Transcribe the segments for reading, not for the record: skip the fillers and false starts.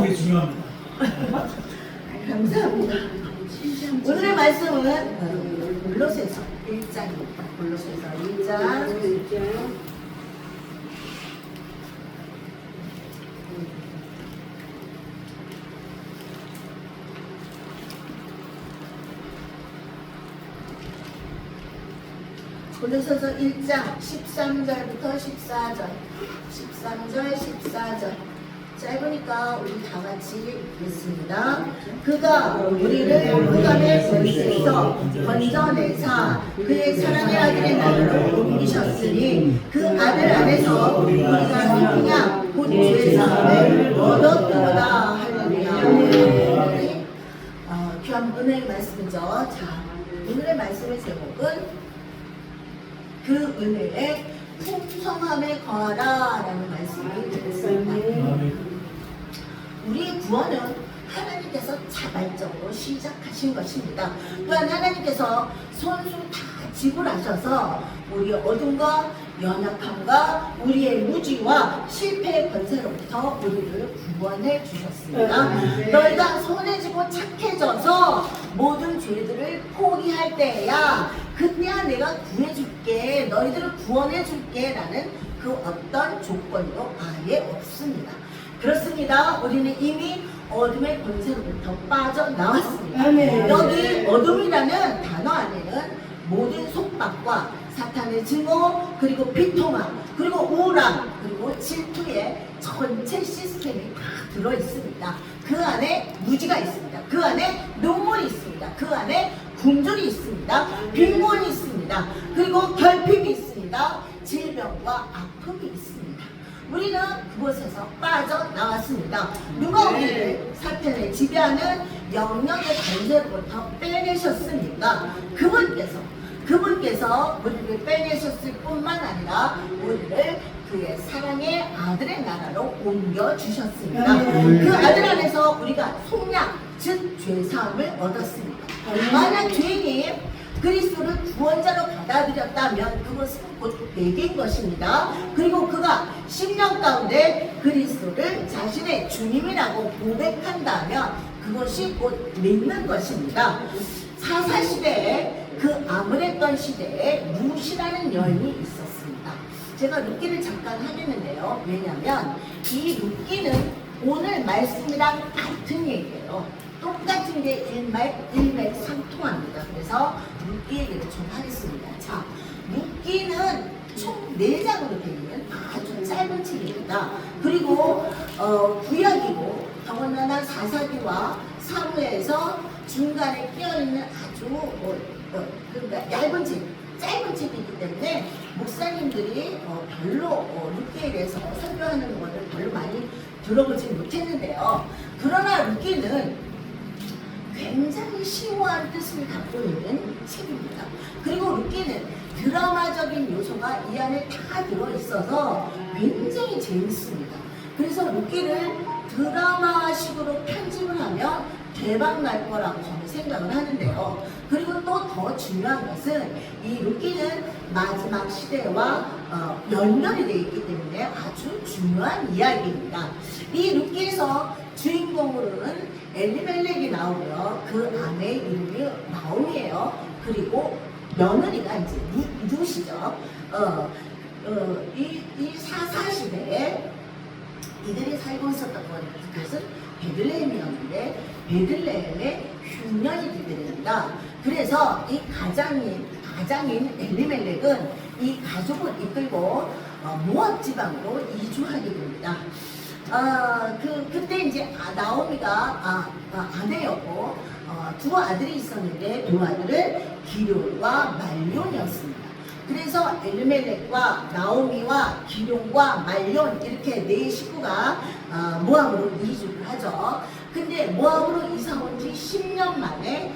그게 중요합니다. 감사합니다. 오늘의 말씀은 골로새서 1장입니다. 골로새서 1장. 골로새서 1장 13절부터 14절, 13절, 14절. 짧으니까 우리 다 같이 읽겠습니다. 그가 우리를 흑암의 권세에서 건져내사 그의 사랑의 아들의 나라로 옮기셨으니 그 아들 안에서 우리가 성량 곧 죄 사함을 얻었도다. 할렐루야. 귀한 은혜의 말씀이죠. 자, 오늘의 말씀의 제목은 그 은혜에 풍성함에 거하라 라는 말씀이 되겠습니다. 우리의 구원은 하나님께서 자발적으로 시작하신 것입니다. 또한 하나님께서 손수 다 지불하셔서 우리의 어둠과 연약함과 우리의 무지와 실패의 권세로부터 우리를 구원해 주셨습니다. 너희가 선해지고 착해져서 모든 죄들을 포기할 때야 그때야 내가 구해줄게, 너희들을 구원해줄게 라는 그 어떤 조건도 아예 없습니다. 그렇습니다. 우리는 이미 어둠의 권세로부터 빠져나왔습니다. 아멘. 여기 어둠이라는 단어 안에는 모든 속박과 사탄의 증오, 그리고 비통함, 그리고 우울함, 그리고 질투의 전체 시스템이 다 들어있습니다. 그 안에 무지가 있습니다. 그 안에 눈물이 있습니다. 그 안에 굶주림이 있습니다. 빈곤이 있습니다. 그리고 결핍이 있습니다. 질병과 아픔이 있습니다. 우리는 그곳에서 빠져나왔습니다. 누가 우리를 사탄의 지배하는 영역의 권세로부터 빼내셨습니까? 그분께서 우리를 빼내셨을 뿐만 아니라 우리를 그의 사랑의 아들의 나라로 옮겨주셨습니다. 그 아들 안에서 우리가 속량, 즉 죄사함을 얻었습니다. 만약 죄인이 그리스도를 구원자로 받아들였다면 그것은 곧 내게인 것입니다. 그리고 그가 10년 가운데 그리스도를 자신의 주님이라고 고백한다면 그것이 곧 믿는 것입니다. 사사시대에 그 암울했던 시대에 루시라는 여인이 있었습니다. 제가 루키를 잠깐 하겠는데요. 왜냐하면 이 루키는 오늘 말씀이랑 같은 얘기예요. 똑같은 게 일맥상통합니다. 그래서 루키 얘기를 좀 하겠습니다. 자, 루키는 총 4장으로 되어 있는 아주 짧은 책입니다. 그리고 구약이고 더군다나 사사기와 사무엘에서 중간에 끼어있는 아주 그러니까 얇은 책, 짧은 책이기 때문에 목사님들이 별로 루키에 대해서 설교하는 것을 별로 많이 들어보지 못했는데요. 그러나 루키는 굉장히 심오한 뜻을 갖고 있는 책입니다. 그리고 루키는 드라마적인 요소가 이 안에 다 들어있어서 굉장히 재밌습니다. 그래서 루키를 드라마식으로 편집을 하면 대박 날 거라고 저는 생각을 하는데요. 그리고 또 더 중요한 것은 이 루키는 마지막 시대와 연결이 되어 있기 때문에 아주 중요한 이야기입니다. 이 루키에서 주인공으로는 엘리멜렉이 나오고요. 그 아내 이름이 나옴이에요. 그리고 며느리가 이제 룻이죠. 이 사사시대에 이들이 살고 있었던 것은 베들레헴이었는데 베들레헴의 흉년이 되게 됩니다. 그래서 이 가장인 엘리멜렉은 이 가족을 이끌고 모압 지방으로 이주하게 됩니다. 그때 이제 나오미가 아내였고 두 아들이 있었는데 두 아들은 기럯과 말론이었습니다. 그래서 엘리멜렉과 나오미와 기럯과 말론 이렇게 4식구가 모압으로 이주를 하죠. 근데 모압으로 이사 온 지 10년 만에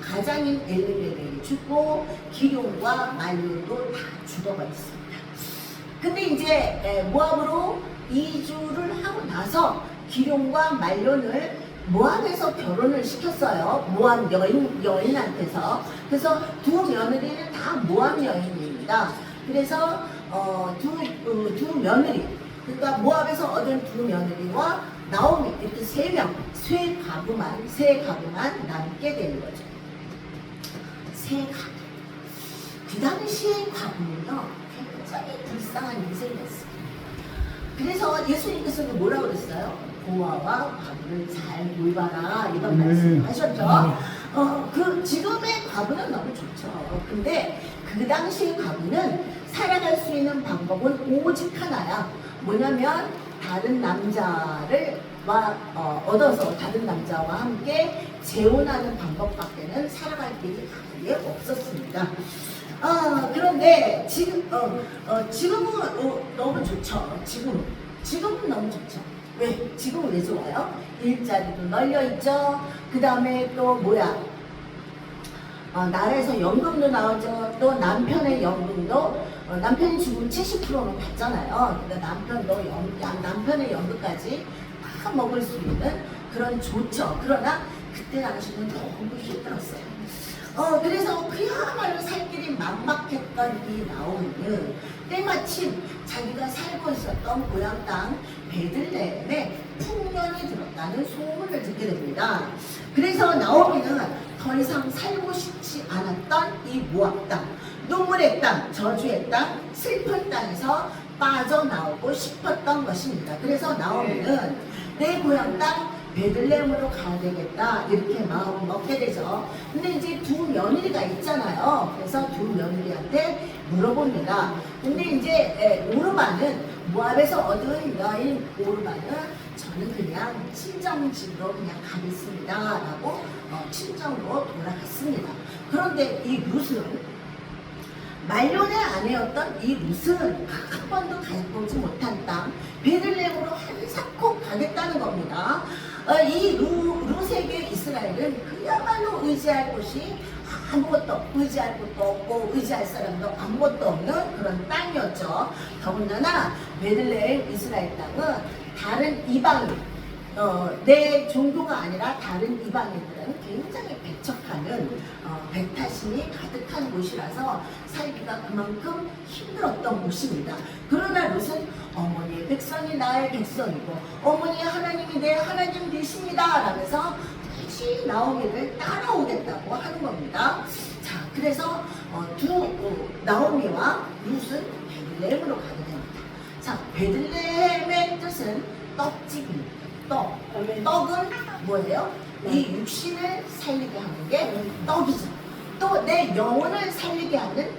가장인 엘리멜렉이 죽고 기럯과 말론도 다 죽어버렸습니다. 근데 이제 모압으로 이주를 하고 나서 기럯과 말론을 모압에서 결혼을 시켰어요. 모압 여인한테서. 그래서 두 며느리는 다 모압 여인입니다. 그래서 두 며느리 그러니까 모압에서 얻은 두 며느리와 나오미 이렇게 세 가부만 남게 되는 거죠. 세 가부. 그 당시의 가부는요, 굉장히 불쌍한 인생이었어요. 그래서 예수님께서는 뭐라고 그랬어요? 고아와 과부를 잘 돌봐라 이런 말씀을 하셨죠. 그 지금의 과부는 너무 좋죠. 근데 그 당시의 과부는 살아갈 수 있는 방법은 오직 하나야. 뭐냐면 다른 남자를 얻어서 다른 남자와 함께 재혼하는 방법밖에는 살아갈 길이 아예 없었습니다. 그런데 지금은 너무 좋죠. 지금은 너무 좋죠. 왜? 지금은 왜 좋아요? 일자리도 널려있죠. 그 다음에 또 나라에서 연금도 나오죠. 또 남편의 연금도 남편이 죽으면 70%는 받잖아요. 그러니까 남편의 연금까지 다 먹을 수 있는 그런 좋죠. 그러나 그때 당시는 너무 힘들었어요. 그래서 그야말로 살 길이 막막했던 이 나오미는 때마침 자기가 살고 있었던 고향 땅 베들레헴에 풍년이 들었다는 소문을 듣게 됩니다. 그래서 나오미는 더 이상 살고 싶지 않았던 이 모압 땅, 눈물의 땅, 저주의 땅, 슬픈 땅에서 빠져나오고 싶었던 것입니다. 그래서 나오미는 내 고향 땅 베들레헴으로 가야 되겠다 이렇게 마음을 먹게 되죠. 근데 이제 두 며느리가 있잖아요. 그래서 두 며느리한테 물어봅니다. 근데 이제 오르바는 모압에서 얻은 여인 오르바는 저는 그냥 친정집으로 그냥 가겠습니다 라고 친정으로 돌아갔습니다. 그런데 이 룻은 말년의 아내였던 이 룻은 한 번도 가보지 못한 땅 베들레헴으로 한사코 가겠다는 겁니다. 이 룻에게 이스라엘은 그야말로 의지할 곳이 아무것도 의지할 곳도 없고 의지할 사람도 아무것도 없는 그런 땅이었죠. 더군다나 베들레헴 이스라엘 땅은 다른 이방인 내 종교가 아니라 다른 이방인들은 굉장히 배척하는 배타심이 가득한 곳이라서 살기가 그만큼 힘들었던 곳입니다. 그러나 룻은 어머니의 백성이 나의 백성이고 어머니의 하나님이 내 하나님 되십니다 라면서 다시 나오미를 따라오겠다고 하는 겁니다. 자, 그래서 나오미와 룻은 베들레헴으로 가게 됩니다. 자, 베들레헴의 뜻은 떡집입니다. 떡은 뭐예요? 이 육신을 살리게 하는 게 떡이죠. 또 내 영혼을 살리게 하는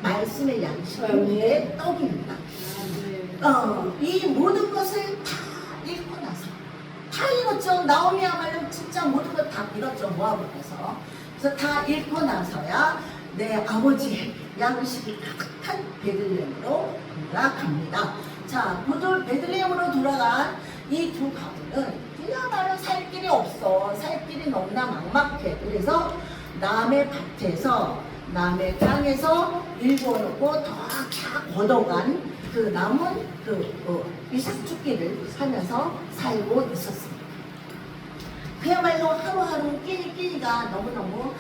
말씀의 양식은 이게 떡입니다. 이 모든 것을 다 잃고 나서 다 잃었죠. 나오미야말로 진짜 모든 걸 다 잃었죠. 모압에서. 그래서 다 잃고 나서야 내 아버지의 양식이 가득한 베들레헴으로 돌아갑니다. 자, 베들레헴으로 돌아간 이 두 가부는 그야말로 살 길이 없어. 살 길이 너무나 막막해. 그래서 남의 밭에서 남의 땅에서 일궈놓고 다 걷어간 그 남은 이 삭죽기를 사면서 살고 있었습니다. 그야말로 하루하루 끼니끼니가 너무너무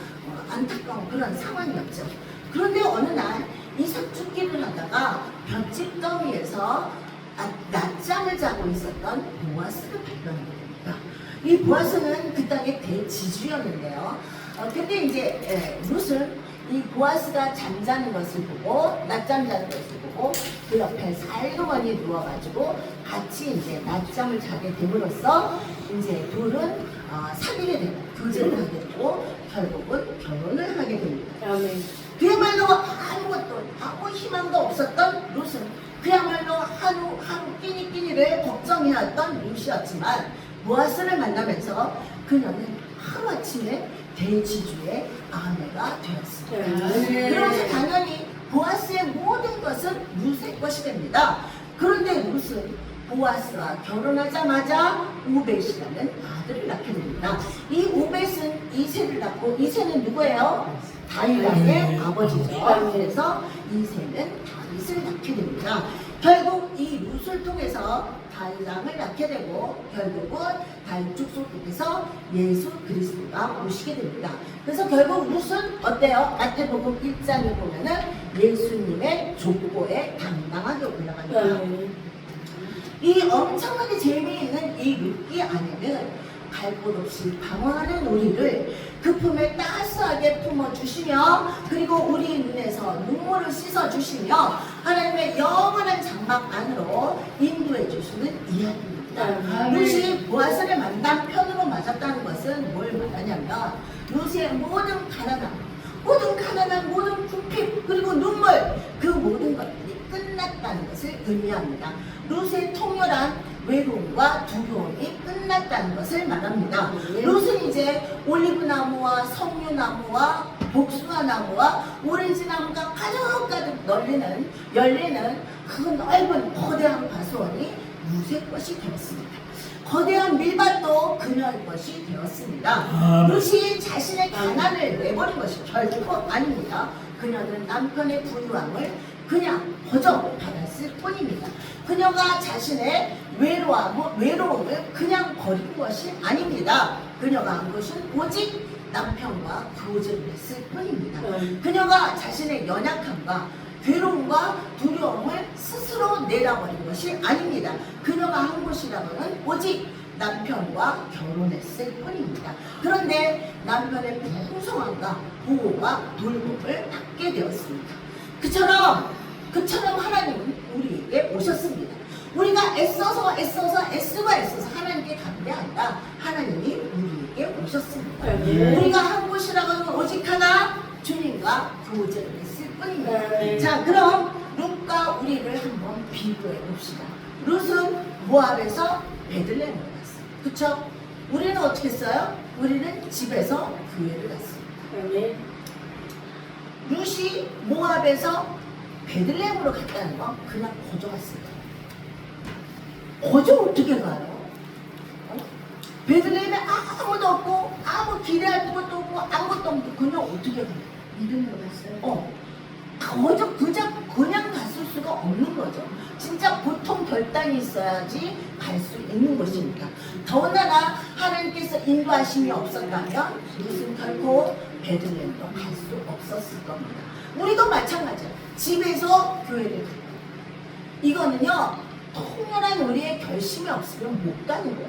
안타까운 그런 상황이었죠. 그런데 어느 날 이 삭죽기를 하다가 볏짚 더미에서 낮잠을 자고 있었던 보아스를 발견하게 됩니다. 이 보아스는 그 땅의 대지주였는데요. 근데 이제 룻은 이 보아스가 잠자는 것을 보고 낮잠 자는 것을 보고 그 옆에 살그머니 누워가지고 같이 이제 낮잠을 자게 됨으로써 이제 둘은 사귀게 되고 교제를 하게 되고 결국은 결혼을 하게 됩니다. 그야말로 아무것도 아무 희망도 없었던 룻은 그야말로 하루 끼니끼니를 걱정해왔던 룻이었지만 보아스를 만나면서 그녀는 하루아침에 대지주의 아내가 되었습니다. 그러면서 당연히 보아스의 모든 것은 룻의 것이 됩니다. 그런데 룻은 보아스와 결혼하자마자 오벳이라는 아들을 낳게 됩니다. 이 오벳은 이새를 낳고 이새는 누구예요? 다윗의 아버지죠. 그래서 이새는 다윗을 낳게 됩니다. 결국 이 룻을 통해서 다윗왕을 낳게 되고 결국은 다윗 족속 속에서 예수 그리스도가 오시게 됩니다. 그래서 결국 룻은 어때요? 마태복음 1장에 보면은 예수님의 족보에 당당하게 올라갑니다. 이 엄청나게 재미있는 이 룻기 안에는 갈 곳 없이 방황하는 우리를 그 품에 따스하게 품어주시며 그리고 우리 눈에서 눈물을 씻어주시며 하나님의 영원한 장막 안으로 인도해 주시는 이야기입니다. 룻이 보아스를 만난 편으로 맞았다는 것은 뭘 말하냐면 룻의 모든 가난함, 모든 궁핍, 그리고 눈물, 그 모든 것들이 끝났다는 것을 의미합니다. 룻의 통렬한 외로움과 두려움이 끝났다는 것을 말합니다. 룻은 이제 올리브나무와 석류나무와 복숭아나무와 오렌지나무가 가득가득 열리는 그 넓은 거대한 과수원이 룻의 것이 되었습니다. 거대한 밀밭도 그녀의 것이 되었습니다. 룻이 자신의 가난을 내버린 것이 결코 아닙니다. 그녀는 남편의 부유함을 그냥 거저 받았을 뿐입니다. 그녀가 자신의 외로움을 그냥 버린 것이 아닙니다. 그녀가 한 것은 오직 남편과 교제를 했을 뿐입니다. 그녀가 자신의 연약함과 괴로움과 두려움을 스스로 내려버린 것이 아닙니다. 그녀가 한 것이라고는 오직 남편과 결혼했을 뿐입니다. 그런데 남편의 풍성함과 보호와 돌봄을 받게 되었습니다. 그처럼 하나님은 우리에게 오셨습니다. 우리가 애쓰고 하나님께 가는 게 아니라 하나님이 우리에게 오셨습니다. 우리가 한 곳이라고는 오직 하나, 주님과 교제를 했을 뿐입니다. 자, 그럼 룻과 우리를 한번 비교해 봅시다. 룻은 모압에서 베들레헴을 갔어요. 그쵸? 우리는 어떻게 했어요? 우리는 집에서 교회를 갔습니다. 룻이 모압에서 베들레헴으로 갔다는 건 그냥 거저 갔습니다. 거저 어떻게 가요? 베들레헴에 아무도 없고 아무 기대할 것도 없고 아무것도 없고 그냥 어떻게 가요? 믿음으로 갔어요. 거저 그냥 갔을 수가 없는 거죠. 진짜 보통 결단이 있어야지 갈 수 있는 것입니다. 더군다나 하나님께서 인도하심이 없었다면 무슨 결코 베들레헴도 갈 수 없었을 겁니다. 우리도 마찬가지예요. 집에서 교회를 가요. 이거는요, 통렬한 우리의 결심이 없으면 못 가는 거예요.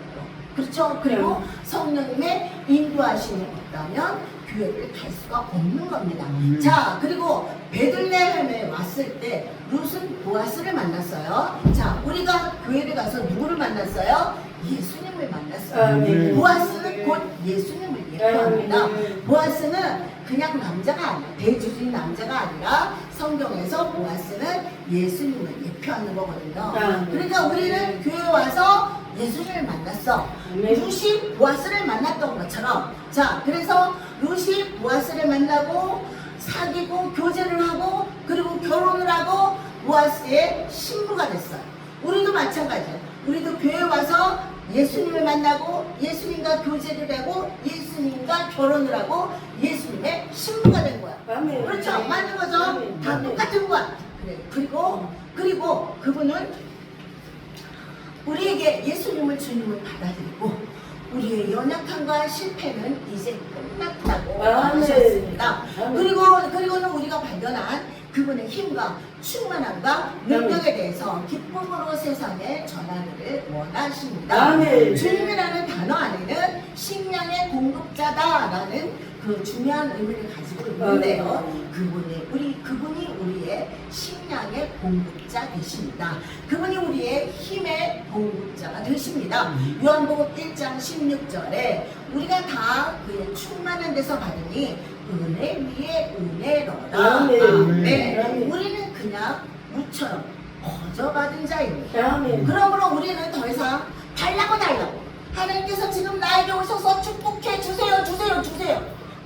그렇죠? 그리고 성령님의 인도하심이 없다면 교회를 갈 수가 없는 겁니다. 자, 그리고 베들레헴에 왔을 때 룻은 보아스를 만났어요. 자, 우리가 교회를 가서 누구를 만났어요? 예수님을 만났어요. 보아스는 곧 예수님을 예표합니다. 보아스는 그냥 남자가 아니라 대주주의 남자가 아니라 성경에서 보아스는 예수님을 예표하는 거거든요. 그러니까 우리는 교회 와서 예수님을 만났어. 룻이 보아스를 만났던 것처럼, 자, 그래서 룻이 보아스를 만나고 사귀고 교제를 하고 그리고 결혼을 하고 보아스의 신부가 됐어요. 우리도 마찬가지예요. 우리도 교회 와서 예수님을 만나고 예수님과 교제를 하고 예수님과 결혼을 하고 예수님의 신부가 된 거야. 그렇죠? 맞는 거죠? 다 똑같은 거야. 그래. 그리고 그분은 우리에게 예수님을 주님을 받아들이고 우리의 연약함과 실패는 이제 끝났다고 하셨습니다. 그리고는 우리가 발견한 그분의 힘과 충만함과 능력에 대해서 기쁨으로 세상에 전하기를 원하십니다. 주님이라는 단어 안에는 식량의 공급자다라는 그 중요한 의미를 가지고 있는데요. 그분이 우리의 식량의 공급자 되십니다. 그분이 우리의 힘의 공급자가 되십니다. 요한복음 1장 16절에 우리가 다 그의 충만한 데서 받으니 은혜 위에 은혜로라. 아멘. 우리는 그냥 무처럼 거저 받은 자입니다. 그러므로 우리는 더 이상 달라고 하나님께서 지금 나에게 오셔서 축복해 주세요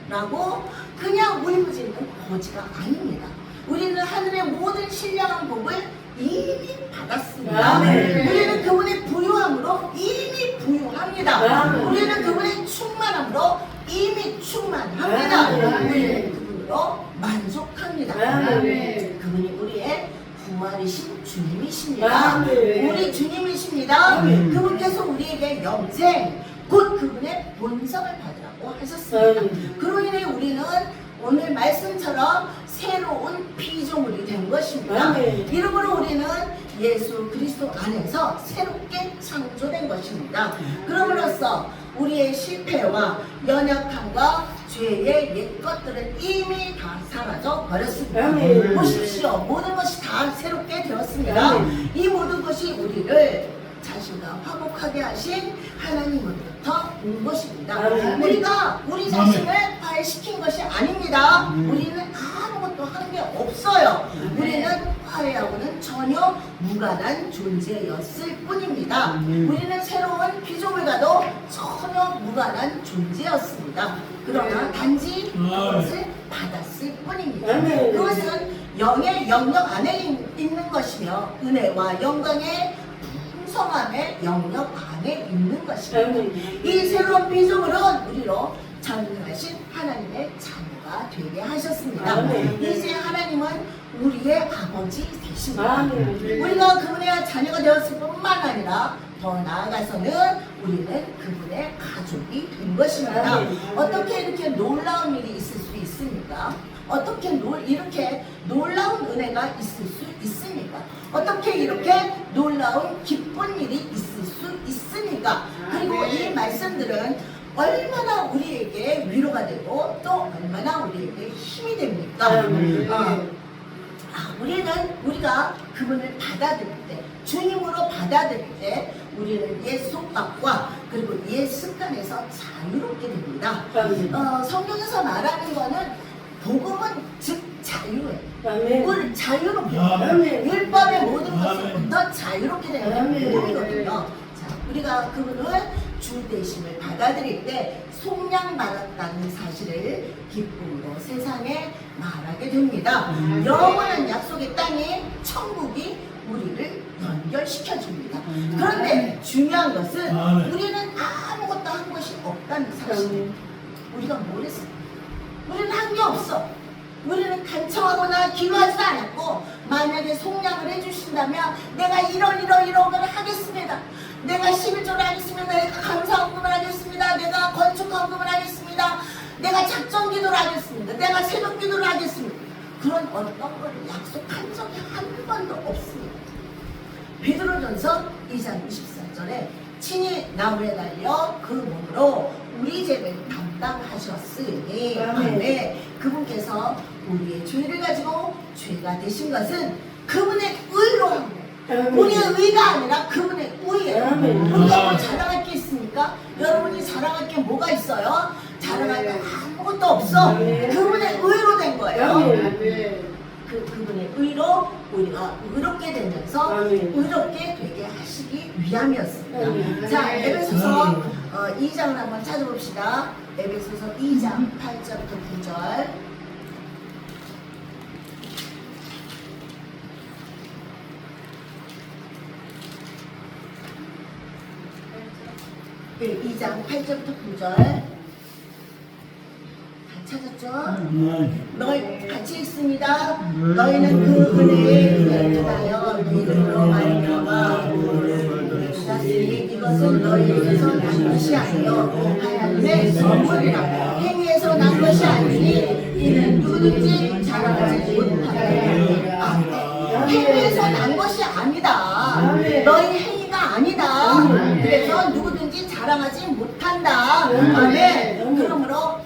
라고 그냥 울부짖는 거지가 아닙니다. 우리는 하늘의 모든 신령한 복을 이미 받았습니다. 우리는 그분의 부유함으로 이미 부유합니다. 우리는 그분의 충만함으로 이미 충만합니다. 우리는 그분으로 만족합니다. 그분이 우리의 부활이신 주님이십니다. 우리 주님이십니다. 그분께서 우리에게 영생 곧 그분의 본성을 받으라고 하셨습니다. 그로 인해 우리는 오늘 말씀처럼 새로운 피조물이 된 것입니다. 이러므로 우리는 예수 그리스도 안에서 새롭게 창조된 것입니다. 그럼으로써 우리의 실패와 연약함과 죄의 옛 것들은 이미 다 사라져 버렸습니다. 아멘. 보십시오. 모든 것이 다 새롭게 되었습니다. 아멘. 이 모든 것이 우리를 자신과 화목하게 하신 하나님으로부터 온 것입니다. 아멘. 우리가 우리 자신을 화해시킨 것이 아닙니다. 우리는 아무것도 한 게 없어요. 우리는 화해하고는 전혀 무관한 존재였을 뿐입니다. 우리는 새로운 피조물과도 전혀 무관한 존재였습니다. 그러나 단지 그것을 받았을 뿐입니다. 아멘. 그것은 영의 영역 안에 있는 것이며 은혜와 영광의 풍성함의 영역 안에 있는 것입니다. 이 새로운 피조물은 우리로 전능하신 하나님의 자녀가 되게 하셨습니다. 아멘. 이제 하나님은 우리의 아버지 되십니다. 아멘. 우리가 그분의 자녀가 되었을 뿐만 아니라 더 나아가서는 우리는 그분의 가족이 된 것입니다. 아멘. 어떻게 이렇게 놀라운 일이 있을 수 있습니까? 어떻게 이렇게 놀라운 은혜가 있을 수 있습니까? 어떻게 이렇게 놀라운 기쁜 일이 있을 수 있습니까? 그리고 이 말씀들은 얼마나 우리에게 위로가 되고 또 얼마나 우리에게 힘이 됩니까? 우리가 그분을 받아들일 때, 주님으로 받아들일 때 우리는 옛 속박과 그리고 옛 습관에서 자유롭게 됩니다. 성경에서 말하는 거는 복음은 즉 자유예요. 우리 자유롭게 아멘. 율법의 모든 아멘. 것부터 자유롭게 되는 아멘. 복음이거든요. 자, 우리가 그분을 주 대심을 받아들일 때 속량 받았다는 사실을 기쁨으로 세상에 말하게 됩니다. 영원한 약속의 땅에 천국이 우리를 연결시켜 줍니다. 그런데 중요한 것은 우리는 아무것도 한 것이 없다는 사실입니다. 우리가 뭘 했어요? 우리는 한 게 없어. 우리는 간청하거나 기도하지 않았고, 만약에 속량을 해주신다면 내가 이런 걸 하겠습니다. 내가 11조를 하겠습니다. 내가 감사헌금을 하겠습니다. 내가 건축헌금을 하겠습니다. 내가 작정기도를 하겠습니다. 내가 새벽기도를 하겠습니다. 그런 어떤 걸 약속한 적이 한 번도 없습니다. 베드로전서 2장 24절에 친히 나무에 달려 그 몸으로 우리 죄를 담당하셨으니 아멘. 그분께서 우리의 죄를 가지고 죄가 되신 것은 그분의 의로 한 거예요. 우리의 의가 아니라 그분의 의예요. 우리가 뭐 자랑할 게 있습니까? 여러분이 자랑할 게 뭐가 있어요? 자랑할 게 아무것도 없어. 그분의 의로 된 거예요. 그분의 의로 우리가 의롭게 되면서 의롭게 되게 하시기 위함이었습니다. 자, 에베소서 2장을 한번 찾아봅시다. 에베소서 2장 8절부터 9절. 네, 2장 8절부터 9절. 찾았죠? 너희 같이 읽습니다. 너희는 그 은혜에 인하여 믿음으로 말미암아 받았으니 이것은 너희에게서 난 것이 아니요 하나님의 선물이라. 행위에서 난 것이 아니니 이는 누구든지 자랑하지 못하느니라. 행위에서 난 것이 아니다. 너희 행위가 아니다. 그래서 누구든지 자랑하지 못한다. 아멘. 그러므로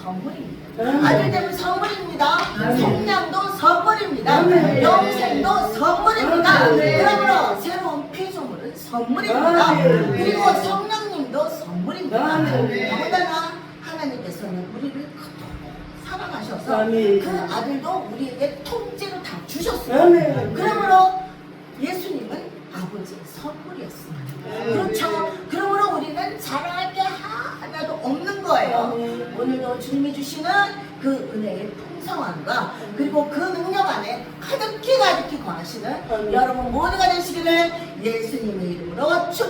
선물입니다. 아들되면 선물입니다. 성량도 선물입니다. 영생도 선물입니다. 그러므로 새로운 피조물은 선물입니다. 그리고 성령님도 선물입니다. 더군다나 하나님께서는 우리를 그토록 사랑하셔서 그 아들도 우리에게 통째로 다 주셨어요. 그러므로 예수님은 아버지의 선물이었습니다. 그렇죠. 그러므로 우리는 자랑할 게 하나도 없는 거예요. 오늘도 주님이 주시는 그 은혜의 풍성함과 그리고 그 능력 안에 가득히 거하시는 여러분 모두가 되시기를 예수님의 이름으로 축복합니다.